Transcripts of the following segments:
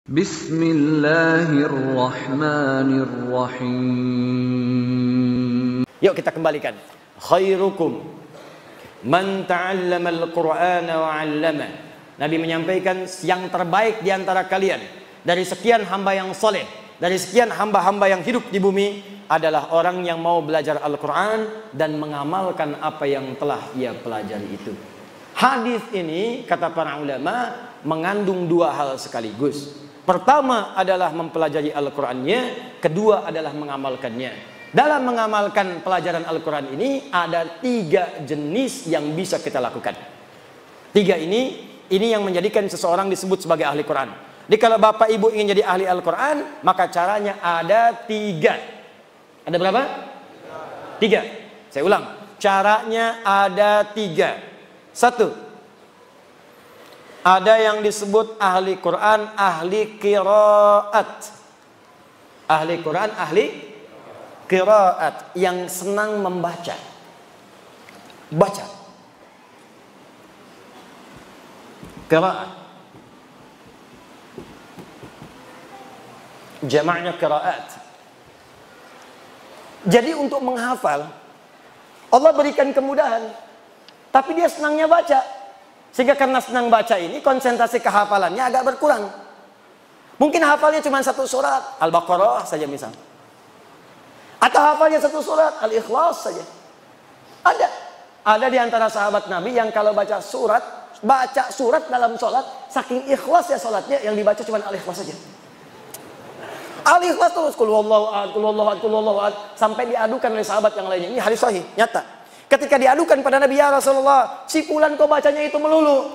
Bismillahirrahmanirrahim. Yuk kita kembalikan. Khairukum man ta'allamal Qur'ana wa 'allama. Nabi menyampaikan yang terbaik di antara kalian dari sekian hamba yang soleh, dari sekian hamba-hamba yang hidup di bumi adalah orang yang mau belajar Al-Quran dan mengamalkan apa yang telah ia pelajari itu. Hadis ini kata para ulama mengandung dua hal sekaligus. Pertama adalah mempelajari Al-Qurannya, kedua adalah mengamalkannya. Dalam mengamalkan pelajaran Al-Quran ini ada tiga jenis yang bisa kita lakukan. Tiga ini yang menjadikan seseorang disebut sebagai ahli Quran. Jadi kalau bapak ibu ingin jadi ahli Al-Quran, maka caranya ada tiga. Ada berapa? Tiga. Saya ulang, caranya ada tiga. Satu, ada yang disebut ahli Quran, ahli qiraat. Ahli Quran, ahli qiraat, yang senang membaca. Baca. Qiraat. Jamaknya qiraat. Jadi untuk menghafal, Allah berikan kemudahan. Tapi dia senangnya baca. Sehingga karena senang baca ini, konsentrasi kehafalannya agak berkurang. Mungkin hafalnya cuma satu surat, Al-Baqarah saja misal. Atau hafalnya satu surat, Al-Ikhlas saja. Ada di antara sahabat Nabi yang kalau baca surat dalam sholat, saking ikhlas ya sholatnya, yang dibaca cuma Al-Ikhlas saja. Al-Ikhlas terus, Qul huwallahu ahad, Qul huwallahu ahad, Qul huwallahu ahad, sampai diadukan oleh sahabat yang lainnya. Ini hadis sahih, nyata. Ketika diadukan pada Nabi, ya Rasulullah, si fulan kok bacanya itu melulu.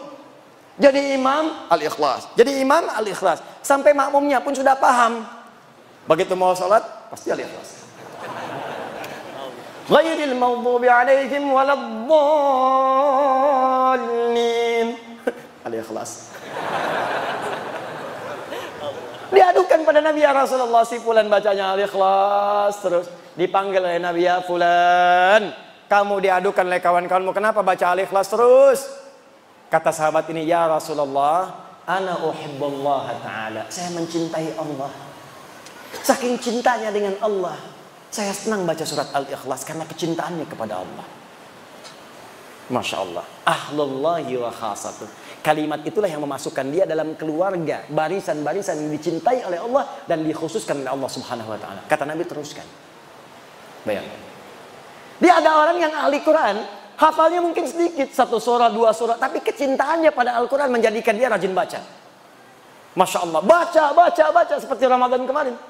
Jadi imam Al-Ikhlas, jadi imam Al-Ikhlas, sampai makmumnya pun sudah paham. Begitu mau sholat pasti Al-Ikhlas. Ghairil maghdubi alaihim waladdallin. Al-Ikhlas. Diadukan pada Nabi, ya Rasulullah, si fulan bacanya Al-Ikhlas terus. Dipanggil oleh Nabi, ya fulan, kamu diadukan oleh kawan-kawanmu, kenapa baca Al-Ikhlas terus? Kata sahabat ini, ya Rasulullah, ana uhibbullah ta'ala, saya mencintai Allah. Saking cintanya dengan Allah, saya senang baca surat Al-Ikhlas karena kecintaannya kepada Allah. Masya Allah. Ahlullahi wa khasatuh. Kalimat itulah yang memasukkan dia dalam keluarga, barisan-barisan yang dicintai oleh Allah dan dikhususkan oleh Allah Subhanahu wa ta'ala. Kata Nabi, teruskan. Bayangkan. Dia ada orang yang ahli Quran, hafalnya mungkin sedikit, satu surah, dua surah, tapi kecintaannya pada Al-Quran menjadikan dia rajin baca. Masya Allah, baca, seperti Ramadan kemarin.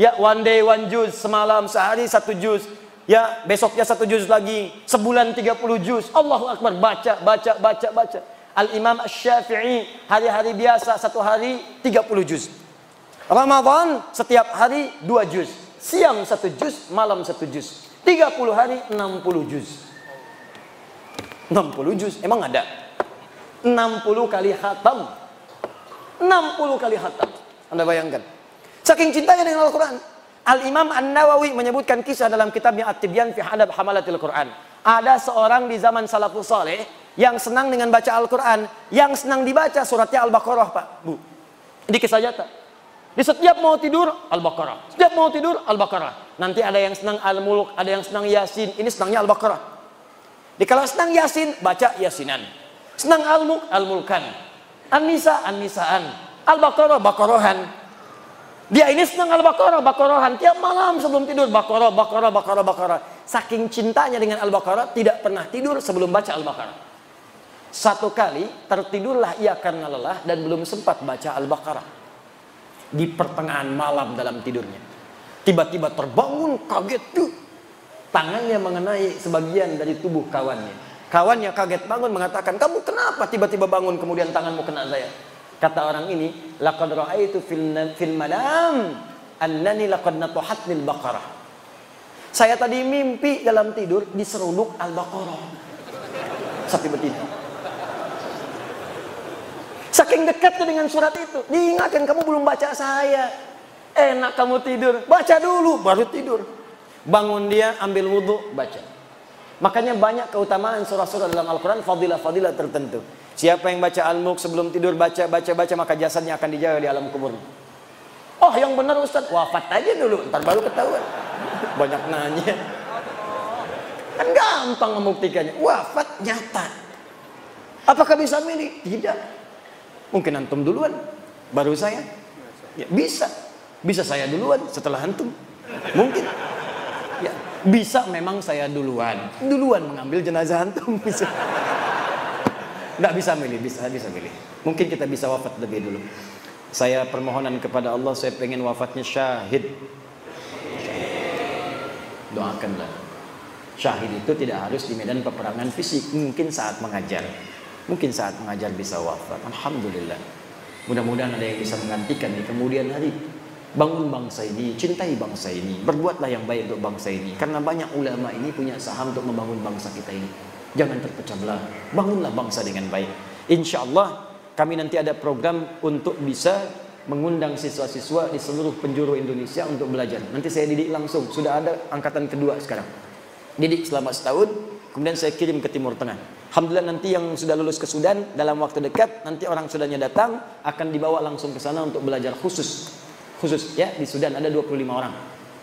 Ya, one day, one juz, semalam, sehari, satu juz. Ya, besoknya satu juz lagi, sebulan 30 juz. Allahu Akbar, baca. Al-Imam Asy-Syafi'i, hari-hari biasa, satu hari 30 juz. Ramadan, setiap hari 2 juz. Siang 1 juz, malam 1 juz. 30 hari 60 juz. 60 juz emang ada? 60 kali khatam. 60 kali khatam. Anda bayangkan. Saking cintanya dengan Al-Quran. Al-Imam An-Nawawi menyebutkan kisah dalam kitabnya At-Tibyan fi Adab Hamalatil Quran. Ada seorang di zaman salafus saleh yang senang dengan baca Al-Quran. Yang senang dibaca suratnya Al-Baqarah, Pak, Bu. Ini kisah nyata. Di setiap mau tidur Al-Baqarah, setiap mau tidur Al-Baqarah. Nanti ada yang senang Al-Mulk, ada yang senang Yasin. Ini senangnya Al-Baqarah. Di kalau senang Yasin, baca Yasinan. Senang Al-Mulk, Al-Mulkan. An-Nisa, An-Nisaan. Al-Baqarah, Baqarahan. Dia ini senang Al-Baqarah, Baqarahan. Tiap malam sebelum tidur Baqarah. Saking cintanya dengan Al-Baqarah, tidak pernah tidur sebelum baca Al-Baqarah. Satu kali tertidurlah ia karena lelah dan belum sempat baca Al-Baqarah. Di pertengahan malam dalam tidurnya, tiba-tiba terbangun, kaget tuh. Tangannya mengenai sebagian dari tubuh kawannya. Kawannya kaget bangun, mengatakan, kamu kenapa tiba-tiba bangun kemudian tanganmu kena saya? Kata orang ini, laqad ra'aitu fil manam annani laqad natuhatnil baqarah. Saya tadi mimpi dalam tidur diseruduk Al-Baqarah. Seperti betina. Saking dekatnya dengan surat itu, diingatkan, kamu belum baca saya. Enak kamu tidur, baca dulu baru tidur. Bangun dia, ambil wudhu, baca. Makanya banyak keutamaan surah-surah dalam Al-Quran, fadilah-fadilah tertentu. Siapa yang baca Al-Mulk sebelum tidur, baca, maka jasadnya akan dijaga di alam kubur. Oh, yang benar Ustaz, wafat aja dulu, ntar baru ketahuan. Banyak nanya. Kan gampang membuktikannya. Wafat nyata. Apakah bisa milih? Tidak. Mungkin antum duluan, baru saya. Ya, bisa. Bisa saya duluan setelah antum. Mungkin. Ya, bisa memang saya duluan mengambil jenazah antum. Bisa. Nggak bisa milih, bisa milih. Mungkin kita bisa wafat lebih dulu. Saya permohonan kepada Allah, saya pengen wafatnya syahid. Doakanlah. Syahid itu tidak harus di medan peperangan fisik. Mungkin saat mengajar. Mungkin saat mengajar bisa wafat. Alhamdulillah. Mudah-mudahan ada yang bisa menggantikan di kemudian hari. Bangun bangsa ini, cintai bangsa ini. Berbuatlah yang baik untuk bangsa ini. Karena banyak ulama ini punya saham untuk membangun bangsa kita ini. Jangan terpecah belah. Bangunlah bangsa dengan baik. Insya Allah kami nanti ada program untuk bisa mengundang siswa-siswa di seluruh penjuru Indonesia untuk belajar. Nanti saya didik langsung. Sudah ada angkatan kedua sekarang. Didik selama setahun, kemudian saya kirim ke Timur Tengah. Alhamdulillah nanti yang sudah lulus ke Sudan dalam waktu dekat, nanti orang Sudannya datang akan dibawa langsung ke sana untuk belajar khusus ya. Di Sudan ada 25 orang,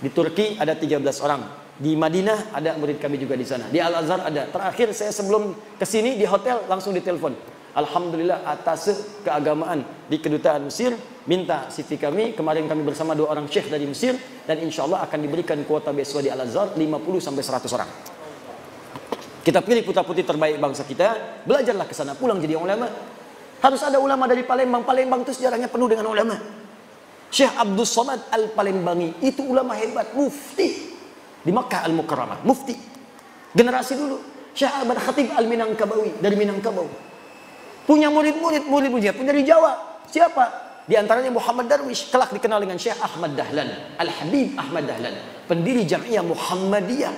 di Turki ada 13 orang, di Madinah ada murid kami juga di sana, di Al-Azhar ada. Terakhir saya sebelum kesini di hotel langsung ditelepon. Alhamdulillah atas keagamaan di kedutaan Mesir minta CV kami. Kemarin kami bersama 2 orang syekh dari Mesir, dan insya Allah akan diberikan kuota beasiswa di Al-Azhar 50 sampai 100 orang. Kita pilih putra-putri terbaik bangsa kita, belajarlah ke sana, pulang jadi ulama. Harus ada ulama dari Palembang. Palembang itu sejarahnya penuh dengan ulama. Syekh Abdul Somad Al-Palembangi itu ulama hebat, mufti di Makkah Al-Mukarramah, mufti. Generasi dulu. Syekh Ahmad Khatib Al-Minangkabawi dari Minangkabau. Punya murid-muridnya punya di Jawa. Siapa? Di antaranya Muhammad Darwish, kelak dikenal dengan Syekh Ahmad Dahlan, Al-Habib Ahmad Dahlan, pendiri Jamiah Muhammadiyah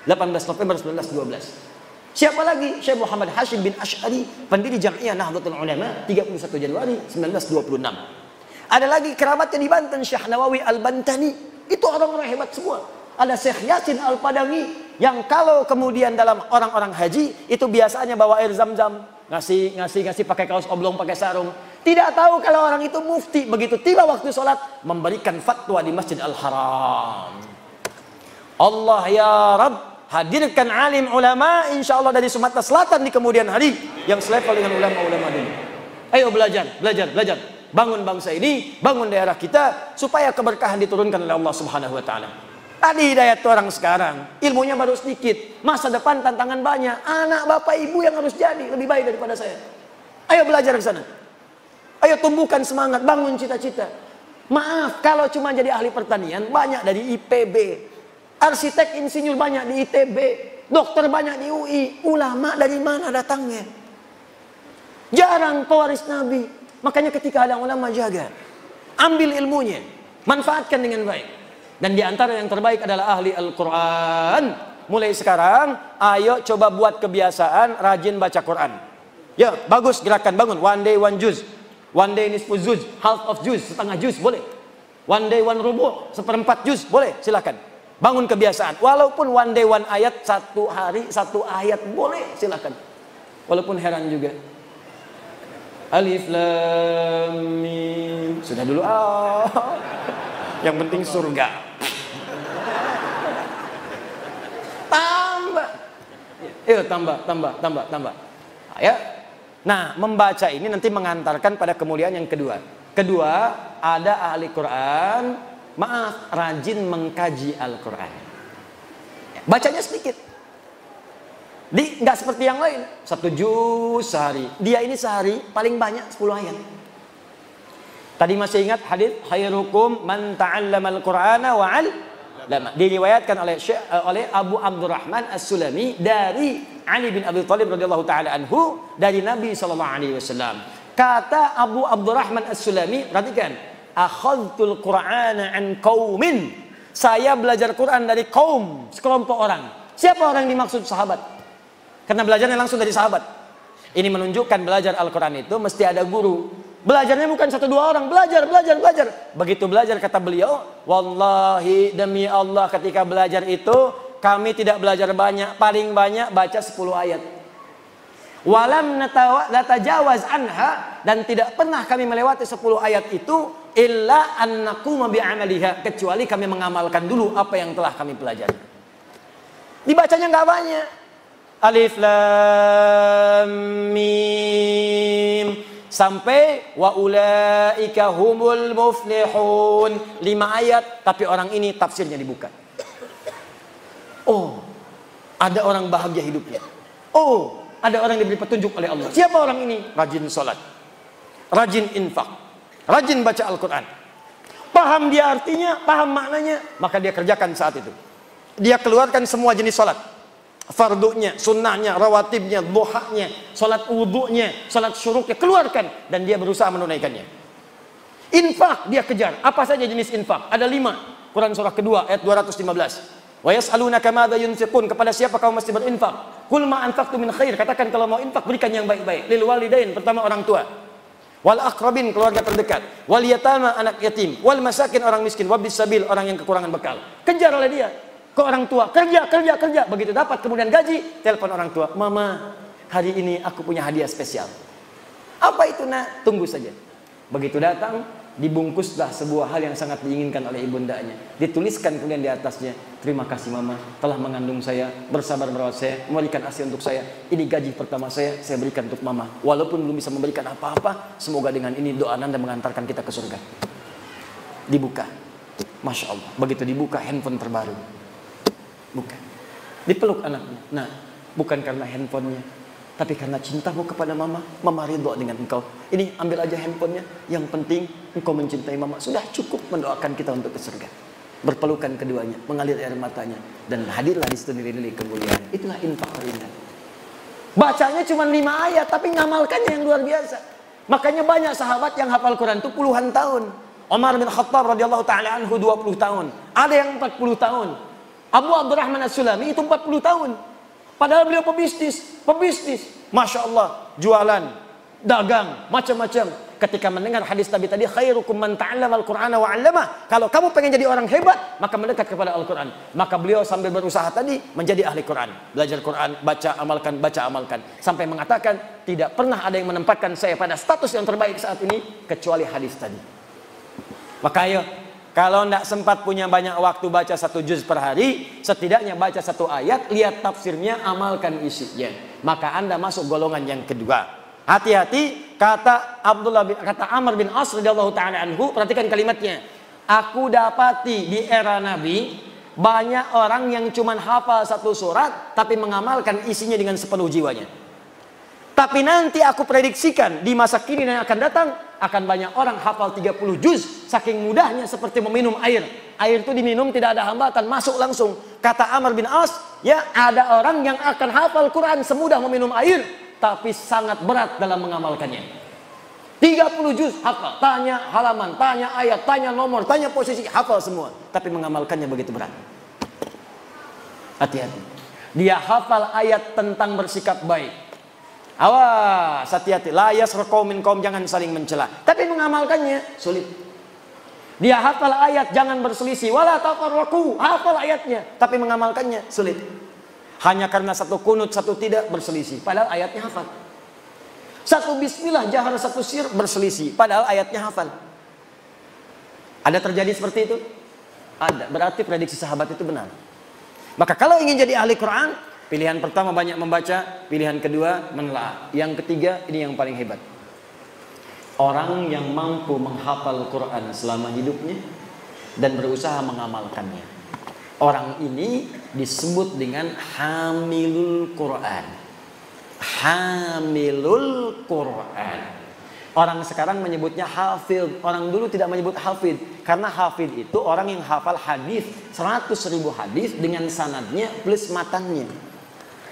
18 November 1912. Siapa lagi? Syekh Muhammad Hashim bin Ash'ari, pendiri Jamiah Nahdlatul Ulama 31 Januari 1926. Ada lagi kerabatnya di Banten, Syekh Nawawi Al-Bantani. Itu orang-orang hebat semua. Ada Syekh Yasin Al-Padangi yang kalau kemudian dalam orang-orang haji itu biasanya bawa air zam-zam, ngasih pakai kaos oblong, pakai sarung. Tidak tahu kalau orang itu mufti. Begitu tiba waktu sholat memberikan fatwa di Masjid Al-Haram. Allah ya Rabb, hadirkan alim ulama insya Allah dari Sumatera Selatan di kemudian hari yang selevel dengan ulama-ulama dulu. Ayo belajar. Bangun bangsa ini, bangun daerah kita supaya keberkahan diturunkan oleh Allah Subhanahu wa taala. Tadi hidayat orang sekarang, ilmunya baru sedikit, masa depan tantangan banyak. Anak bapak ibu yang harus jadi lebih baik daripada saya. Ayo belajar ke sana. Ayo tumbuhkan semangat, bangun cita-cita. Maaf kalau cuma jadi ahli pertanian banyak dari IPB. Arsitek insinyur banyak di ITB, dokter banyak di UI, ulama dari mana datangnya? Jarang pewaris Nabi. Makanya ketika ada ulama jaga, ambil ilmunya, manfaatkan dengan baik. Dan di antara yang terbaik adalah ahli Al-Quran. Mulai sekarang, ayo coba buat kebiasaan rajin baca Quran. Ya, bagus gerakan, bangun. One day one juz, one day nisfu juz, half of juz, setengah juz, boleh. One day one rubu', seperempat juz, boleh, silakan. Bangun kebiasaan. Walaupun one day one ayat, 1 hari 1 ayat, boleh, silakan. Walaupun heran juga. Alif Lam Mim. Sudah dulu. Yang penting surga. Tambah. Ayo tambah. Ya. Nah, membaca ini nanti mengantarkan pada kemuliaan yang kedua. Kedua, ada ahli Quran, rajin mengkaji Al-Quran. Bacanya sedikit. Nggak seperti yang lain 1 juz sehari. Dia ini sehari paling banyak 10 ayat. Tadi masih ingat hadis khairukum man ta'allama al-Qur'ana wa 'allama. Diriwayatkan oleh Abu Abdurrahman As-Sulami dari Ali bin Abi Thalib radhiyallahu taala anhu dari Nabi sallallahu alaihi wasallam. Kata Abu Abdurrahman As-Sulami, perhatikan, akhadtul Qur'ana an qaumin. Saya belajar Quran dari kaum, sekelompok orang. Siapa orang yang dimaksud? Sahabat. Karena belajarnya langsung dari sahabat. Ini menunjukkan belajar Al-Quran itu mesti ada guru. Belajarnya bukan 1-2 orang. Belajar. Begitu belajar kata beliau, wallahi demi Allah ketika belajar itu kami tidak belajar banyak. Paling banyak baca 10 ayat. Walam natajawaz anha, dan tidak pernah kami melewati 10 ayat itu illa annaquma bi'amaliha, kecuali kami mengamalkan dulu apa yang telah kami pelajari. Dibacanya nggak banyak. Alif lam mim sampai wa ulaika humul muflihun. 5 ayat, tapi orang ini tafsirnya dibuka. Oh, ada orang bahagia hidupnya. Oh, ada orang yang diberi petunjuk oleh Allah. Siapa orang ini? Rajin sholat, rajin infak, rajin baca Al-Quran. Paham dia artinya, paham maknanya, maka dia kerjakan saat itu. Dia keluarkan semua jenis sholat, fardunya, sunnahnya, rawatibnya, duhanya, sholat wudhunya, sholat syuruknya, keluarkan. Dan dia berusaha menunaikannya. Infak dia kejar. Apa saja jenis infak? Ada 5. Quran surah kedua ayat 215. Wa yas'alunaka madza yunfiqun, kepada siapa kau mesti berinfak? Qul ma anfaqtu min khair, katakan kalau mau infak berikan yang baik-baik. Lil walidain, pertama orang tua. Wal aqrabin, keluarga terdekat. Wal yatama, anak yatim. Wal masakin, orang miskin. Wabis sabil, orang yang kekurangan bekal. Kejar oleh dia ke orang tua, kerja. Begitu dapat kemudian gaji, telepon orang tua, mama, hari ini aku punya hadiah spesial. Apa itu nak? Tunggu saja. Begitu datang, dibungkuslah sebuah hal yang sangat diinginkan oleh ibundanya. Dituliskan kemudian di atasnya, terima kasih mama telah mengandung saya, bersabar merawat saya, memberikan ASI untuk saya. Ini gaji pertama saya berikan untuk mama. Walaupun belum bisa memberikan apa-apa, semoga dengan ini doa Anda mengantarkan kita ke surga. Dibuka. Masya Allah. Begitu dibuka, handphone terbaru. Bukan. Dipeluk anaknya. Nah, bukan karena handphonenya, tapi karena cintamu kepada mama. Mama ridho dengan engkau. Ini ambil aja handphonenya. Yang penting engkau mencintai mama. Sudah cukup mendoakan kita untuk ke surga. Berpelukan keduanya, mengalir air matanya, dan hadirlah di situ nilai-nilai kemuliaan. Itulah infak ringan. Bacanya cuma 5 ayat, tapi ngamalkannya yang luar biasa. Makanya banyak sahabat yang hafal Quran itu puluhan tahun. Umar bin Khattab radhiyallahu taala anhu 20 tahun. Ada yang 40 tahun. Abu Abdurrahman As-Sulami itu 40 tahun. Padahal beliau pebisnis. Masya Allah, jualan, dagang, macam-macam. Ketika mendengar hadis Nabi tadi, khairukum man ta'allama al-Qur'ana wa 'allamah. Kalau kamu pengen jadi orang hebat, maka mendekat kepada Al-Quran. Maka beliau sambil berusaha tadi menjadi ahli Quran. Belajar Quran, baca, amalkan. Sampai mengatakan, tidak pernah ada yang menempatkan saya pada status yang terbaik saat ini, kecuali hadis tadi. Maka ayo, kalau tidak sempat punya banyak waktu baca 1 juz per hari, setidaknya baca 1 ayat, lihat tafsirnya, amalkan isinya. Maka Anda masuk golongan yang kedua. Hati-hati, kata Amr bin As radhiyallahu taala anhu, perhatikan kalimatnya. Aku dapati di era Nabi banyak orang yang cuma hafal 1 surat tapi mengamalkan isinya dengan sepenuh jiwanya. Tapi nanti aku prediksikan di masa kini yang akan datang akan banyak orang hafal 30 juz saking mudahnya seperti meminum air. Air itu diminum tidak ada hambatan, masuk langsung. Kata Amr bin As, ya ada orang yang akan hafal Quran semudah meminum air, tapi sangat berat dalam mengamalkannya. 30 juz hafal, tanya halaman, tanya ayat, tanya nomor, tanya posisi, hafal semua, tapi mengamalkannya begitu berat. Hati-hati. Dia hafal ayat tentang bersikap baik. Awas, hati-hati. La yasraqu minkum, jangan saling mencela. Tapi mengamalkannya sulit. Dia hafal ayat jangan berselisih, wala tafarraqu, hafal ayatnya, tapi mengamalkannya sulit. Hanya karena 1 kunut, 1 tidak berselisih, padahal ayatnya hafal. 1 bismillah jahar, 1 sir berselisih, padahal ayatnya hafal. Ada terjadi seperti itu? Ada. Berarti prediksi sahabat itu benar. Maka kalau ingin jadi ahli Quran, pilihan pertama banyak membaca, pilihan kedua menelaah, yang ketiga ini yang paling hebat. Orang yang mampu menghafal Quran selama hidupnya dan berusaha mengamalkannya. Orang ini disebut dengan hamilul Quran. Hamilul Quran. Orang sekarang menyebutnya hafid. Orang dulu tidak menyebut hafid. Karena hafid itu orang yang hafal hadis 100.000 hadis dengan sanadnya plus matannya.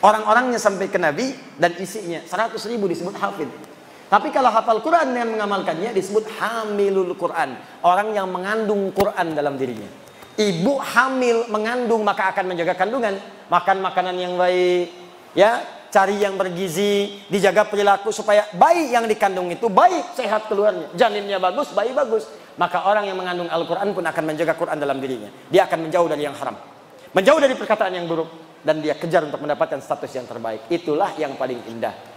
Orang-orangnya sampai ke Nabi dan isinya 100.000 disebut hafid. Tapi kalau hafal Quran dengan mengamalkannya disebut hamilul Quran. Orang yang mengandung Quran dalam dirinya. Ibu hamil mengandung maka akan menjaga kandungan. Makan makanan yang baik, ya, cari yang bergizi, dijaga perilaku supaya bayi yang dikandung itu baik, sehat keluarnya. Janinnya bagus, bayi bagus. Maka orang yang mengandung Al-Quran pun akan menjaga Quran dalam dirinya. Dia akan menjauh dari yang haram, menjauh dari perkataan yang buruk, dan dia kejar untuk mendapatkan status yang terbaik. Itulah yang paling indah.